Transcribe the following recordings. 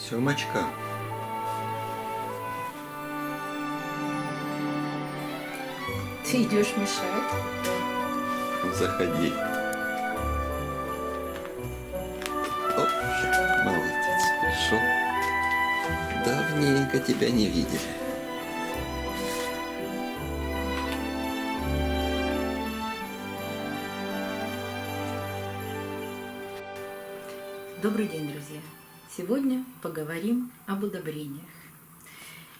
Семочка, Ты идешь мешать? заходи. Оп, молодец, пришел. Давненько тебя не видели. Добрый день, друзья! Сегодня поговорим об удобрениях.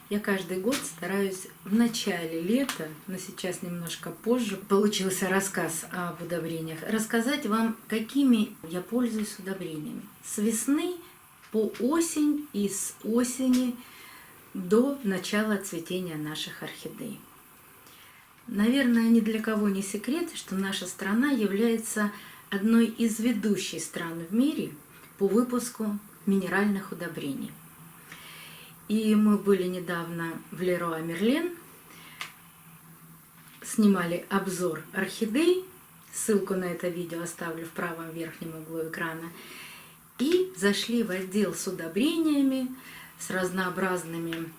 Я каждый год стараюсь в начале лета, но сейчас немножко позже, получился рассказ об удобрениях, рассказать вам, какими я пользуюсь удобрениями. С весны по осень и с осени до начала цветения наших орхидей. Наверное, ни для кого не секрет, что наша страна является одной из ведущих стран в мире по выпуску минеральных удобрений. И мы были недавно в Леруа Мерлен, снимали обзор орхидей, ссылку на это видео оставлю в правом верхнем углу экрана, и зашли в отдел с удобрениями, с разнообразными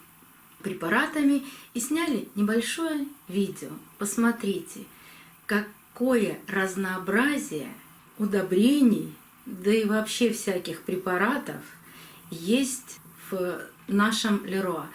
препаратами и сняли небольшое видео. Посмотрите, какое разнообразие удобрений, да и вообще всяких препаратов есть в нашем Леруа.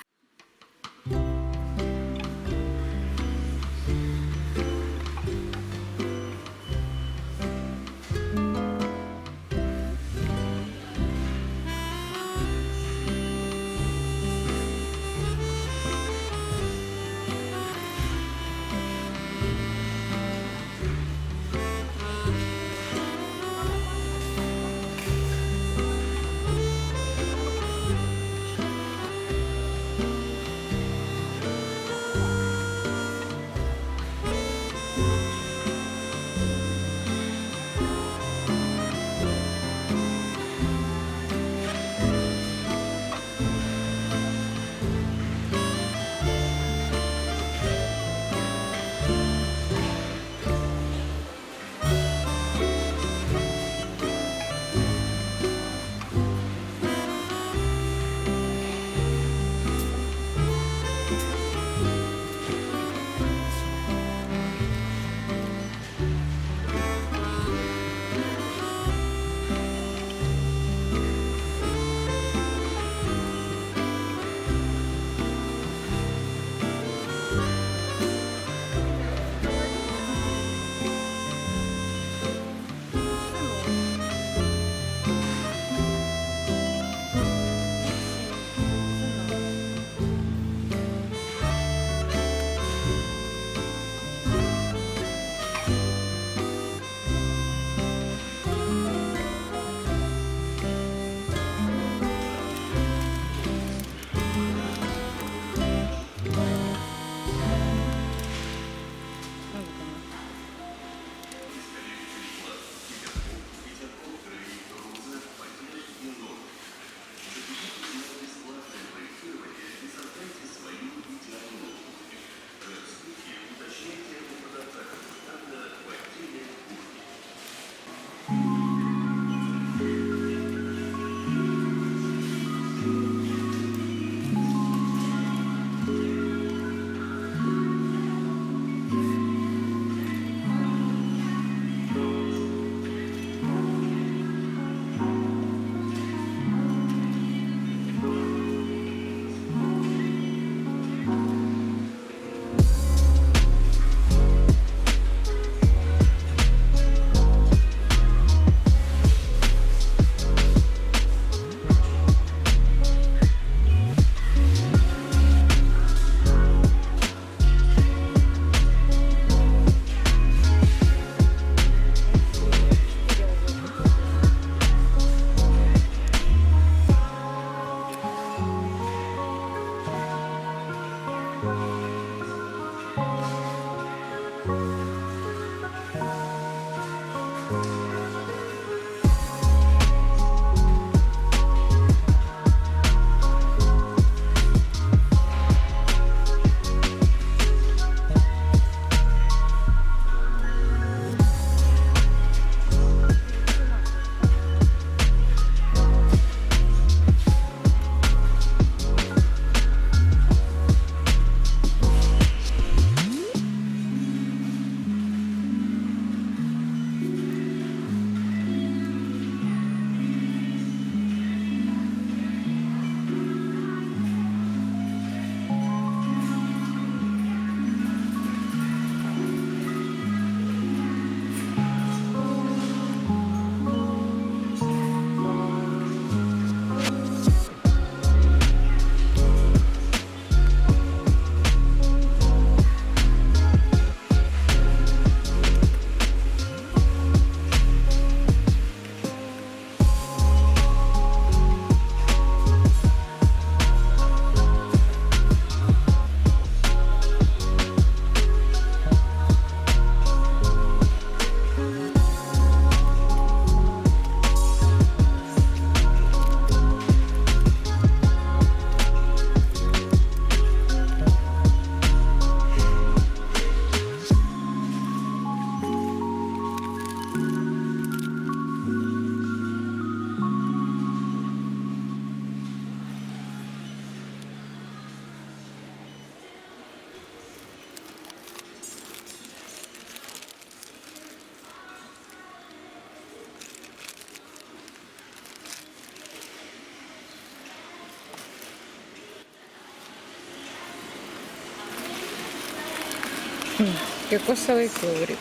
Кокосовый коврик.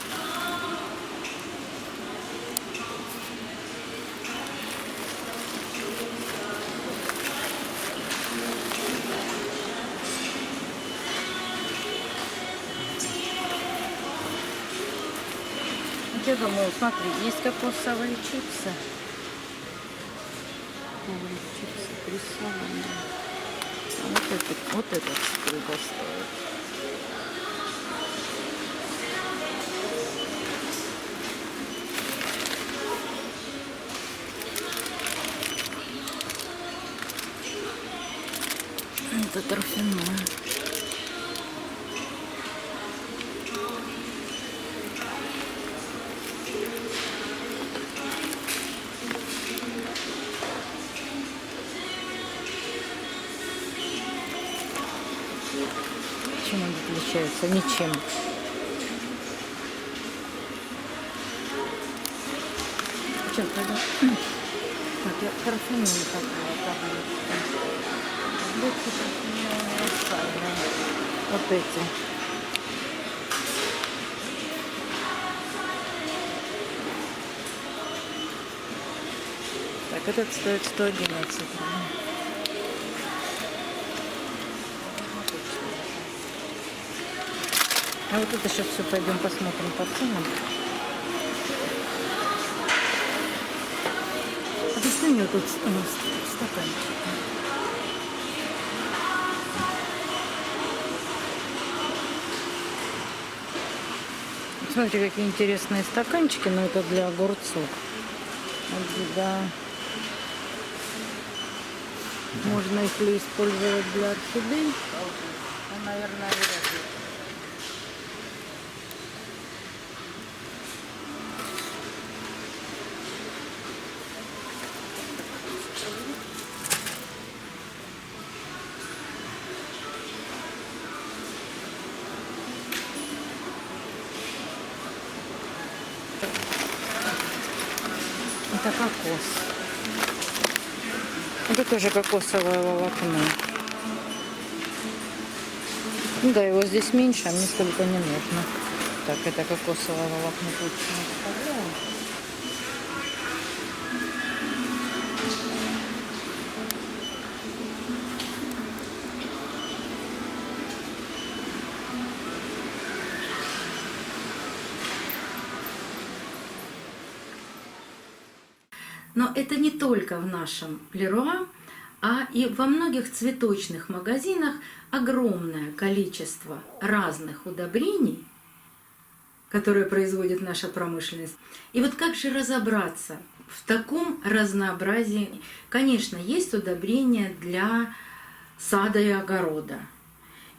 Я думаю, смотри, есть кокосовые чипсы. Чипсы прессованные. А вот этот сколько стоит. Это торфяное. Чем он отличается? Ничем. Сейчас пойду. Так, я торфяную такая таблетка. Таблетки торфяные универсальные. Вот эти. Так, этот стоит 111 рублей. А вот это сейчас все пойдем посмотрим по ценам. Объясни мне тут стаканчик. Смотрите, какие интересные стаканчики, но это для огурцов. Да. Можно их ли использовать для орхидей? Ну, наверное, вряд ли. Это кокос. Это тоже кокосовое волокно. Ну да, его здесь меньше, а мне столько не нужно. Так, это кокосовое волокно точно оставляем. Но это не только в нашем Леруа, а и во многих цветочных магазинах огромное количество разных удобрений, которые производит наша промышленность. И вот как же разобраться в таком разнообразии? Конечно, есть удобрения для сада и огорода,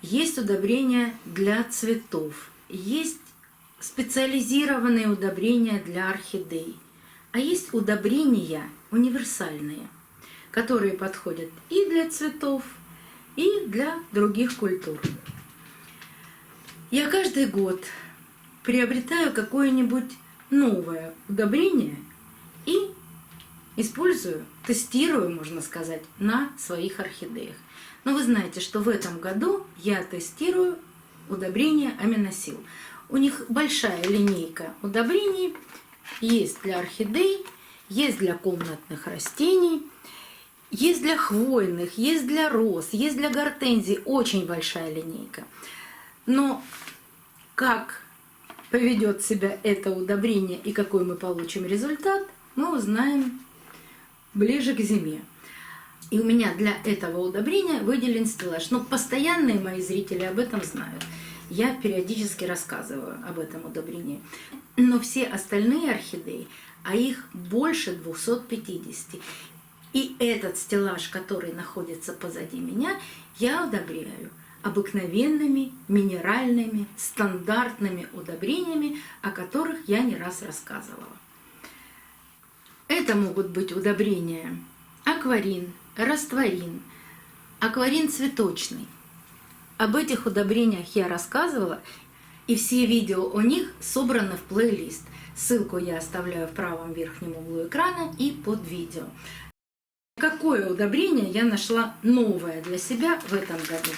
есть удобрения для цветов, есть специализированные удобрения для орхидей. А есть удобрения универсальные, которые подходят и для цветов, и для других культур. Я каждый год приобретаю какое-нибудь новое удобрение и использую, тестирую, можно сказать, на своих орхидеях. Но вы знаете, что в этом году я тестирую удобрение Аминосил. У них большая линейка удобрений. Есть для орхидей, есть для комнатных растений, есть для хвойных, есть для роз, есть для гортензий. Очень большая линейка. Но как поведет себя это удобрение и какой мы получим результат, мы узнаем ближе к зиме. И у меня для этого удобрения выделен стеллаж. Но постоянные мои зрители об этом знают. Я периодически рассказываю об этом удобрении. Но все остальные орхидеи, а их больше 250. И этот стеллаж, который находится позади меня, я удобряю обыкновенными, минеральными, стандартными удобрениями, о которых я не раз рассказывала. Это могут быть удобрения акварин, растворин, акварин цветочный. Об этих удобрениях я рассказывала, и все видео о них собраны в плейлист. Ссылку я оставляю в правом верхнем углу экрана и под видео. Какое удобрение я нашла новое для себя в этом году?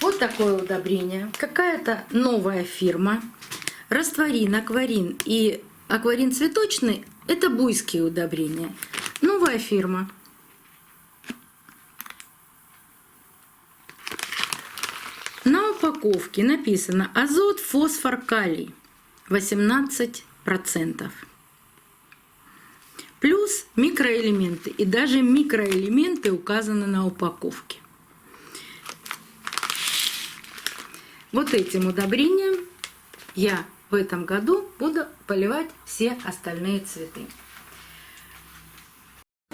Вот такое удобрение. Какая-то новая фирма. Растворин, акварин и акварин цветочный – это буйские удобрения. Новая фирма. На упаковке написано азот, фосфор, калий 18%. Плюс микроэлементы. И даже микроэлементы указаны на упаковке. Вот этим удобрением я в этом году буду поливать все остальные цветы.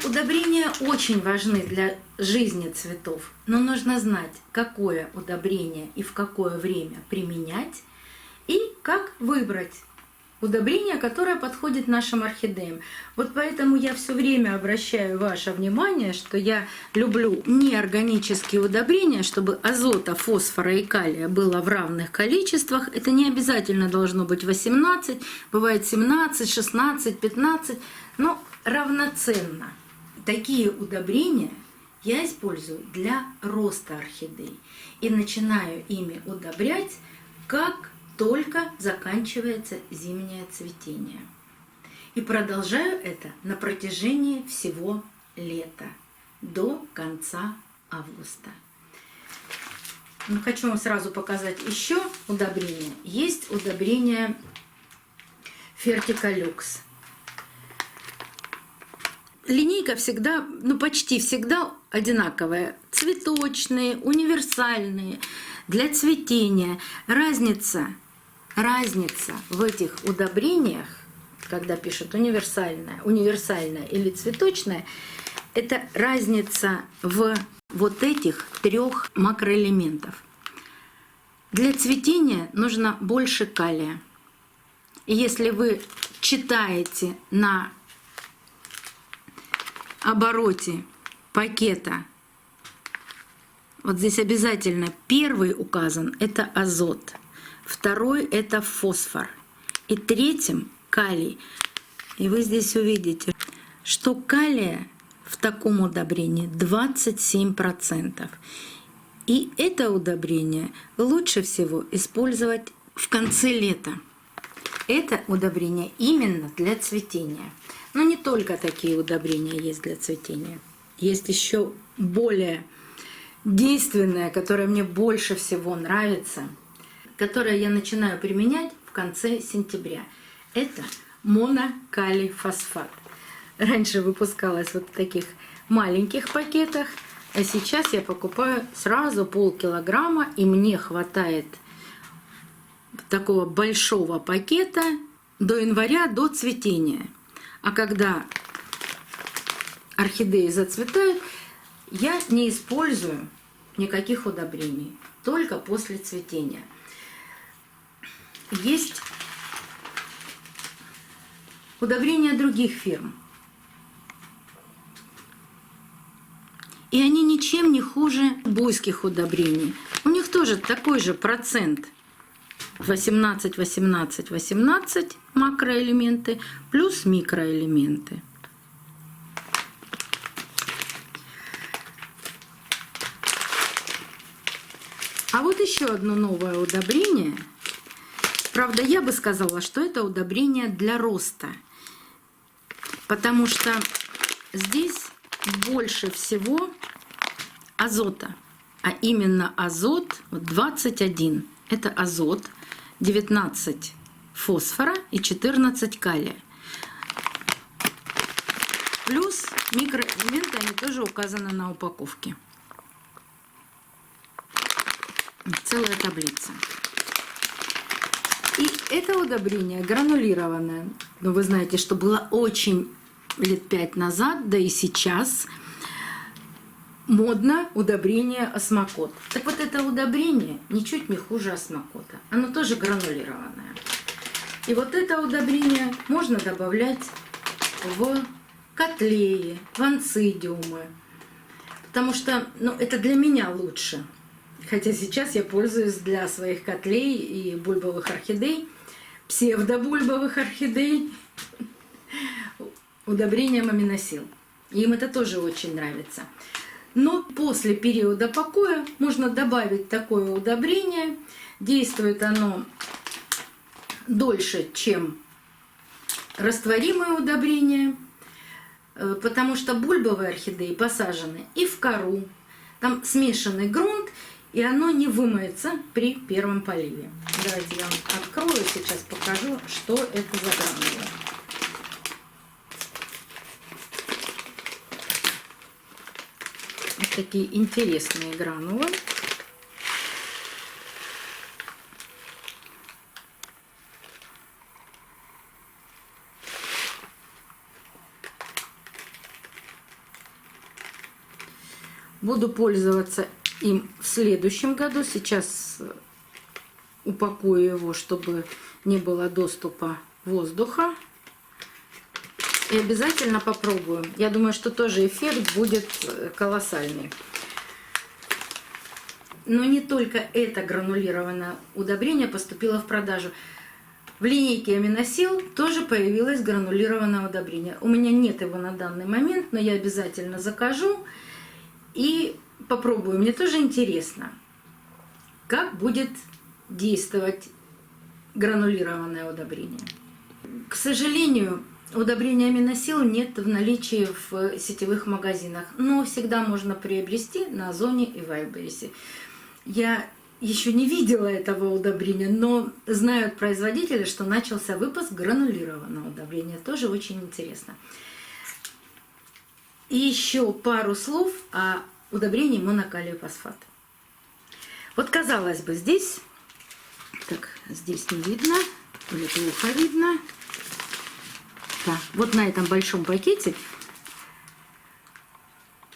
Удобрения очень важны для жизни цветов, но нужно знать, какое удобрение и в какое время применять, и как выбрать удобрение, которое подходит нашим орхидеям. Вот поэтому я все время обращаю ваше внимание, что я люблю неорганические удобрения, чтобы азота, фосфора и калия было в равных количествах. Это не обязательно должно быть 18, бывает 17, 16, 15, но равноценно. Такие удобрения я использую для роста орхидей и начинаю ими удобрять, как только заканчивается зимнее цветение. И продолжаю это на протяжении всего лета, до конца августа. Но хочу вам сразу показать еще удобрения. Есть удобрение Ferticalux. Линейка всегда, почти всегда одинаковая. Цветочные, универсальные, для цветения. Разница в этих удобрениях, когда пишут универсальное или цветочное, это разница в вот этих 3 макроэлементов. Для цветения нужно больше калия. И если вы читаете на обороте пакета, вот здесь обязательно первый указан – это азот, второй – это фосфор, и третьим – калий. И вы здесь увидите, что калия в таком удобрении 27%. И это удобрение лучше всего использовать в конце лета. Это удобрение именно для цветения. Но не только такие удобрения есть для цветения. Есть еще более действенное, которое мне больше всего нравится, которое я начинаю применять в конце сентября. Это монокалий фосфат. Раньше выпускалось вот в таких маленьких пакетах, а сейчас я покупаю сразу полкилограмма, и мне хватает такого большого пакета до января, до цветения. А когда орхидеи зацветают, я не использую никаких удобрений, только после цветения. Есть удобрения других фирм. И они ничем не хуже буйских удобрений. У них тоже такой же процент. 18, 18, 18 макроэлементы плюс микроэлементы. А вот еще одно новое удобрение. Правда, я бы сказала, что это удобрение для роста. Потому что здесь больше всего азота. А именно азот 21. Это азот, 19 фосфора и 14 калия. Плюс микроэлементы, они тоже указаны на упаковке. Целая таблица. И это удобрение гранулированное. Но вы знаете, что было очень лет 5 назад, да и сейчас, модно удобрение осмокот. Так вот, это удобрение ничуть не хуже осмокота. Оно тоже гранулированное. И вот это удобрение можно добавлять в котлеи, в анцидиумы. Потому что это для меня лучше. Хотя сейчас я пользуюсь для своих котлей и бульбовых орхидей, псевдобульбовых орхидей, удобрением аминосил. Им это тоже очень нравится. Но после периода покоя можно добавить такое удобрение. Действует оно дольше, чем растворимое удобрение, потому что бульбовые орхидеи посажены и в кору. Там смешанный грунт, и оно не вымоется при первом поливе. Давайте я вам открою, сейчас покажу, что это за гранулы. Вот такие интересные гранулы. Буду пользоваться им в следующем году. Сейчас упакую его, чтобы не было доступа воздуха. И обязательно попробую. Я думаю, что тоже эффект будет колоссальный. Но не только это гранулированное удобрение поступило в продажу. В линейке Аминосил тоже появилось гранулированное удобрение. У меня нет его на данный момент, но я обязательно закажу и попробую. Мне тоже интересно, как будет действовать гранулированное удобрение. К сожалению, удобрения Аминосил нет в наличии в сетевых магазинах, но всегда можно приобрести на Озоне и Вайлдберрисе. Я еще не видела этого удобрения, но знают производители, что начался выпуск гранулированного удобрения. Тоже очень интересно. И еще пару слов о удобрении монокалия фосфат. Вот казалось бы, здесь, так, здесь не видно, или плохо видно. Да, вот на этом большом пакете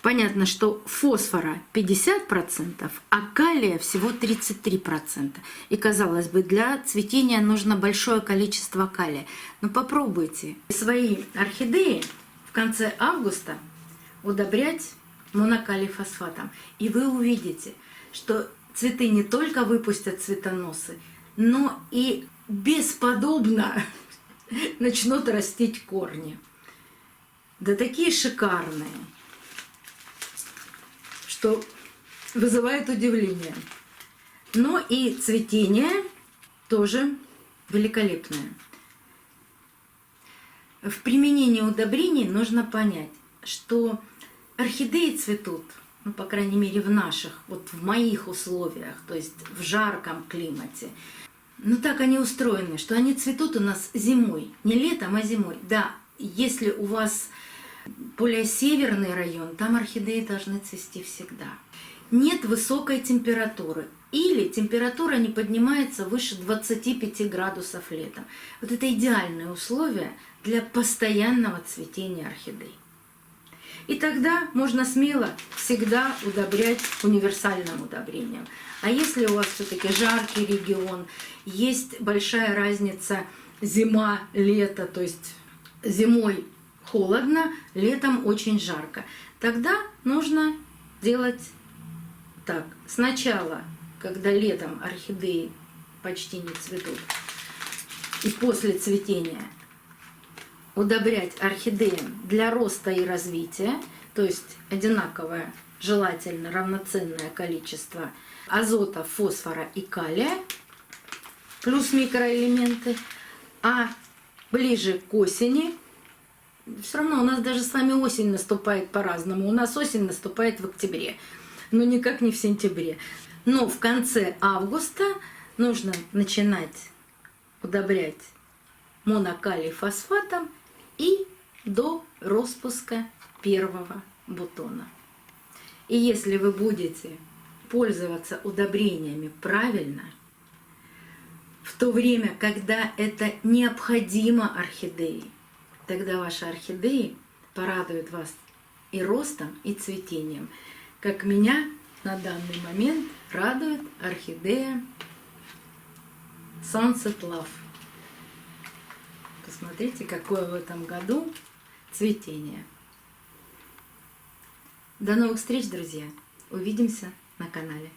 понятно, что фосфора 50%, а калия всего 33%. И казалось бы, для цветения нужно большое количество калия. Но попробуйте свои орхидеи в конце августа удобрять монокалий фосфатом. И вы увидите, что цветы не только выпустят цветоносы, но и бесподобно начнут растить корни. Да такие шикарные, что вызывает удивление. Но и цветение тоже великолепное. В применении удобрений нужно понять, что орхидеи цветут, ну, по крайней мере, в наших, вот в моих условиях, то есть в жарком климате. Но так они устроены, что они цветут у нас зимой, не летом, а зимой. Да, если у вас более северный район, там орхидеи должны цвести всегда. Нет высокой температуры или температура не поднимается выше 25 градусов летом. Вот это идеальные условия для постоянного цветения орхидей. И тогда можно смело всегда удобрять универсальным удобрением. А если у вас все-таки жаркий регион, есть большая разница зима-лето, то есть зимой холодно, летом очень жарко, тогда нужно делать так. Сначала, когда летом орхидеи почти не цветут, и после цветения удобрять орхидеям для роста и развития, то есть одинаковое, желательно равноценное количество азота, фосфора и калия, плюс микроэлементы, а ближе к осени, все равно у нас даже с вами осень наступает по-разному, у нас осень наступает в октябре, но никак не в сентябре. Но в конце августа нужно начинать удобрять монокалий фосфатом и до распуска первого бутона. И если вы будете пользоваться удобрениями правильно, в то время, когда это необходимо орхидеи, тогда ваши орхидеи порадуют вас и ростом, и цветением. Как меня на данный момент радует орхидея Sunset Love. Посмотрите, какое в этом году цветение. До новых встреч, друзья! Увидимся на канале.